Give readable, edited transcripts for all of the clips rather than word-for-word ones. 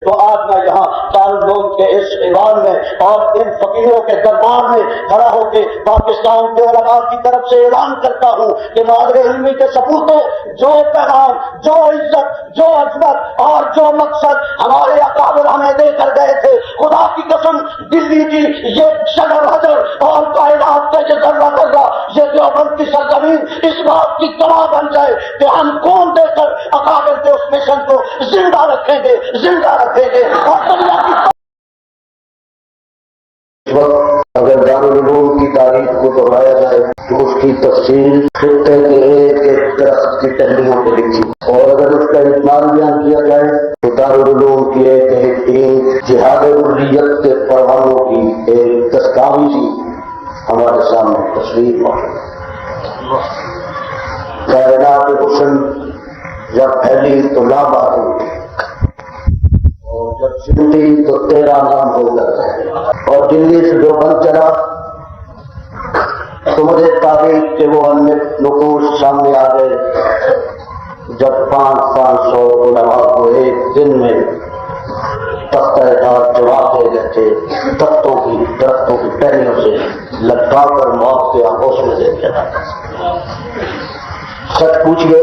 تو آج میں یہاں دارالعلوم کے اس ایوان میں اور ان فقیروں کے دربار میں کھڑا ہو کے پاکستان کے علماء کی طرف سے اعلان کرتا ہوں کہ مادر علمی کے سپوتوں، جو پیغام، جو عزت، جو عظمت اور جو مقصد ہمارے اکابر ہمیں دے کر گئے تھے، خدا کی قسم دلی کی یہ شجر حجر اور کائنات کا یہ ذرہ ذرہ، یہ دیوبند کی سرزمین اس بات کی گواہ بن جائے کہ ہم خون دے کر اکابر کے اس مشن کو زندہ رکھیں گے، زندہ رکھیں گے۔ اگر دارالعلوم کی تاریخ کو دہرایا جائے تو اس کی تفصیل خطے کے ایک ایک درخت کی ٹہنیوں کو لکھی، اور اگر اس کا اجمال بیان کیا جائے تو دارالعلوم کی ایک ایک اینٹ جہاد حریت کے پروانوں کی ایک دستاویزی ہمارے سامنے تصویر موجود ہے۔ کائنات حسن جب پھیلی تو لابہ ہوئی، اور جب سمٹی تو تیرا نام ہو گیا، اور دلی سے جو بن چلا تو مجھے تاریخ کے وہ نقوش سامنے آ گئے جب 500 علماء کو ایک دن میں تختہ دار جواب دے گئے تھے، درختوں کی ٹہنیوں سے لٹکا کر موت کے آغوش میں دے دیا تھا۔ سچ پوچھئے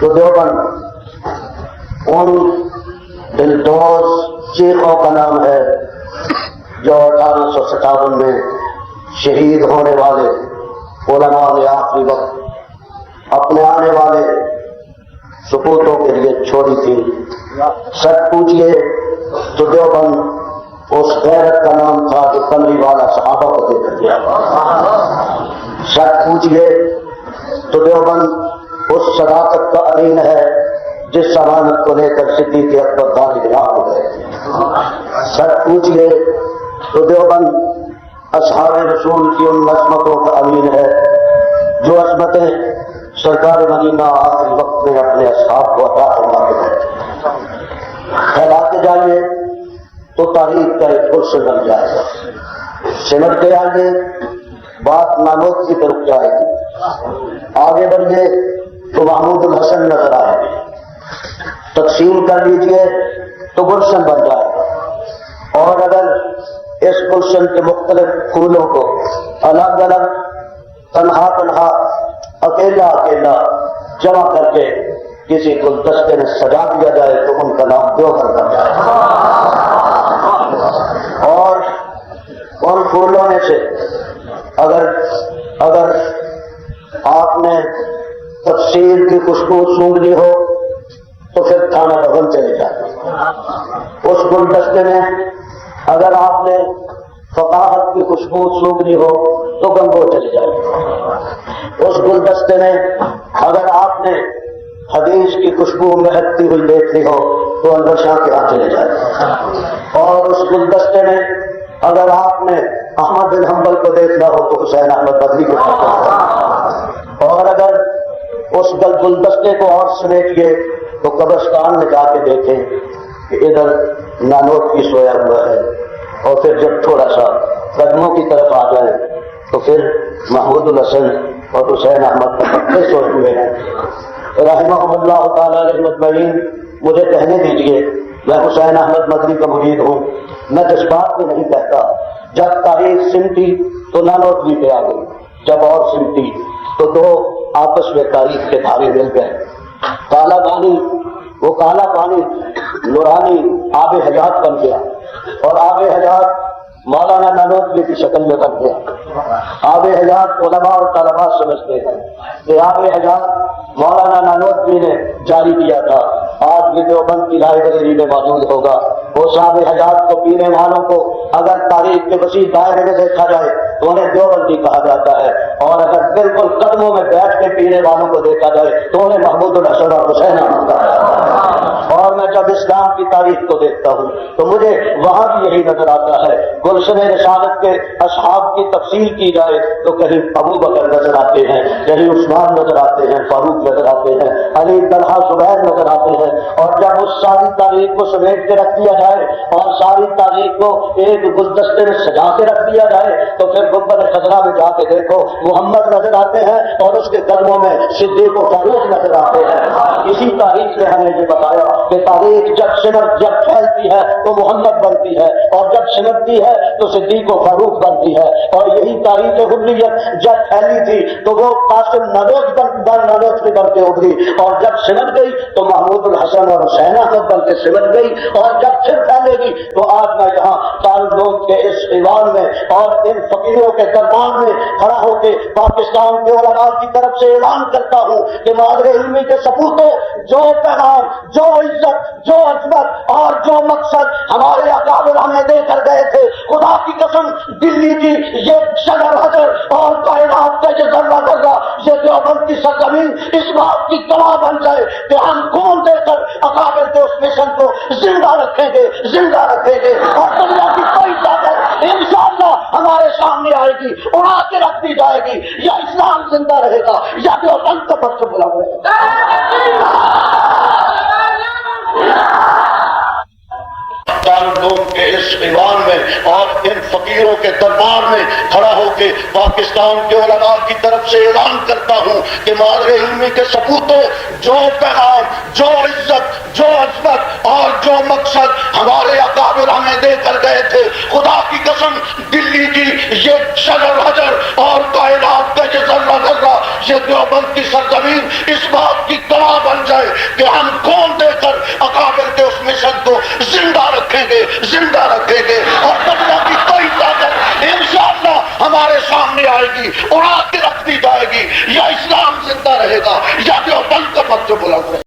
تو دیوبند ان دلدوز شیخوں کا نام ہے جو 1857 میں شہید ہونے والے علماء نے آخری وقت اپنے آنے والے سپوتوں کے لیے چھوڑی تھی۔ سچ پوچھئے تو دیوبند اس غیرت کا نام تھا جو کمری والا صحابہ کو دے کر دیا۔ سچ پوچھئے تو دیوبند اس صداقت کا امین ہے جس امانت کو لے کر صدیق اکبر داغ ہو گئے۔ سچ پوچھئے تو دیوبند اصحاب رسول کی ان عظمتوں کا امین ہے جو عظمتیں سرکار مدینہ آخری وقت میں اپنے اصحاب کو عطا فرما کے گئے۔ پھیلاتے جائیے تو تاریخ کا ایک گلشن بن جائے گا، سمٹ کے آگے بات نانوت کی طرف جائے گی، آگے بڑھیے تو محمود الحسن نظر آئے گی، تقسیم کر لیجئے تو گلشن بن جائے گا، اور اگر اس گلشن کے مختلف پھولوں کو الگ الگ تنہا تنہا اکیلا اکیلا جمع کر کے کسی گلدستے میں سجا دیا جائے تو ان کا نام دیوبند بن جائے گا۔ اور ان پھولوں میں سے اگر آپ نے تفسیر کی خوشبو سونگھنی ہو تو پھر تھانہ بھون چلے جائے۔ اس گلدستے میں اگر آپ نے فقاہت کی خوشبو سونگھنی ہو تو گنگو چلے جائے۔ اس گلدستے میں اگر آپ نے حدیث کی خوشبو مہکتی ہوئی دیکھنی ہو تو انور شاہ کے ہاں چلے جائے۔ اور اس گلدستے میں اگر آپ نے احمد بن حنبل کو دیکھنا ہو تو حسین احمد بدری کے پاس چلے جائے۔ اور اگر اس گلدستے کو اور سمیٹیے تو قبرستان میں جا کے دیکھیں کہ ادھر نانوت کی سویا ہوا ہے، اور پھر جب تھوڑا سا قدموں کی طرف آ جائیں تو پھر محمود الحسن اور حسین احمد پکے سوئے ہوئے ہیں۔ رحمہ اللہ تعالیٰ علیہ مجمعین، مجھے کہنے دیجئے، میں حسین احمد مدنی کا مرید ہوں، میں جذبات میں نہیں کہتا۔ جب تاریخ سمٹی تو نانوت بھی پہ آ گئی، جب اور سمٹی تو دو آپس میں تاریخ کے دھارے مل گئے۔ کالا پانی، وہ کالا پانی نورانی آب حیات بن گیا، اور آب حیات مولانا نانوتوی کی شکل میں بن گیا۔ آب حیات علماء اور طلباء سمجھتے ہیں کہ آب حیات مولانا نانوتوی نے جاری کیا تھا، آج یہ دیوبند کی لائبریری میں موجود ہوگا۔ اس آب حیات کو پینے والوں کو اگر تاریخ کے وسیع دائرے میں دیکھا جائے تو انہیں دیوبندی کہا جاتا ہے، اور اگر بالکل قدموں میں بیٹھ کے پینے والوں کو دیکھا جائے تو انہیں محمود الحسن اور حسین احمد کہا جاتا ہے۔ اور میں جب اسلام کی تاریخ کو دیکھتا ہوں تو مجھے وہاں بھی یہی نظر آتا ہے۔ گلشن رسالت کے اصحاب کی تفصیل کی جائے تو کہیں ابو بکر نظر آتے ہیں، کہیں عثمان نظر آتے ہیں، فاروق نظر آتے ہیں، علی، طلحہ، زبیر نظر آتے ہیں۔ اور جب اس ساری تاریخ کو سمیٹ کے رکھ دیا جائے اور ساری تاریخ کو ایک گلدستے میں سجا کے رکھ دیا جائے تو پھر گنبد خضرا میں جا کے دیکھو محمد نظر آتے ہیں اور اس کے قدموں میں صدیق و فاروق نظر آتے ہیں۔ اسی تاریخ نے ہمیں یہ بتایا کہ تاریخ جب پھیلتی ہے تو محمد بنتی ہے، اور جب سمٹتی ہے تو صدیق و فاروق بنتی ہے، اور یہی تاریخ حریت جب پھیلی تھی تو وہ قاسم نوید بن کے ابھری، اور جب سمٹ گئی تو محمود الحسن اور حسین احمد بن کے سمٹ گئی، اور جب پھر پھیلے گی تو آج میں یہاں دارالعلوم کے اس ایوان میں اور ان فقیروں کے دربار میں کھڑا ہو کے پاکستان کے علماء کی طرف سے اعلان کرتا ہوں کہ مادر علمی کے سپوتوں، جو پیغام، جو عزت، جو عظمت اور جو مقصد ہمارے اکابر ہمیں دے کر گئے تھے، خدا کی قسم دلی کی یہ شجر حجر اور کائنات کا یہ ذرہ ذرہ، یہ دیوبند کی سرزمین اس بات کی گواہ بن جائے کہ ہم خون دے کر اکابر کے اس مشن کو زندہ رکھیں گے اور دنیا کی کوئی طاقت انشاءاللہ ہمارے سامنے آئے گی، اڑا کے رکھ دی جائے گی، یا اسلام زندہ رہے گا یا دیوبند کا پرچم بلا ہوئے دارالعلوم کے اس ایوان میں اور ان فقیروں کے دربار میں کھڑا ہو کے پاکستان کے علماء کی طرف سے اعلان کرتا ہوں کہ مادر علمی کے سپوتوں، جو پیغام، جو عزت، جو عظمت اور جو مقصد ہمارے اکابر ہمیں دے کر گئے تھے، خدا کی قسم دلی کی یہ شجر حجر اور کائنات کا یہ ذرہ ذرہ، یہ دیوبند کی سرزمین اس بات کی گواہ بن جائے کہ ہم خون دے کر اکابر کے اس مشن کو زندہ رکھیں گے اور دنیا کی کوئی طاقت انشاءاللہ ہمارے سامنے آئے گی، اڑا کے رکھ دی جائے گی، یا اسلام زندہ رہے گا یا دیوبند کا پرچم بلند رہے گا۔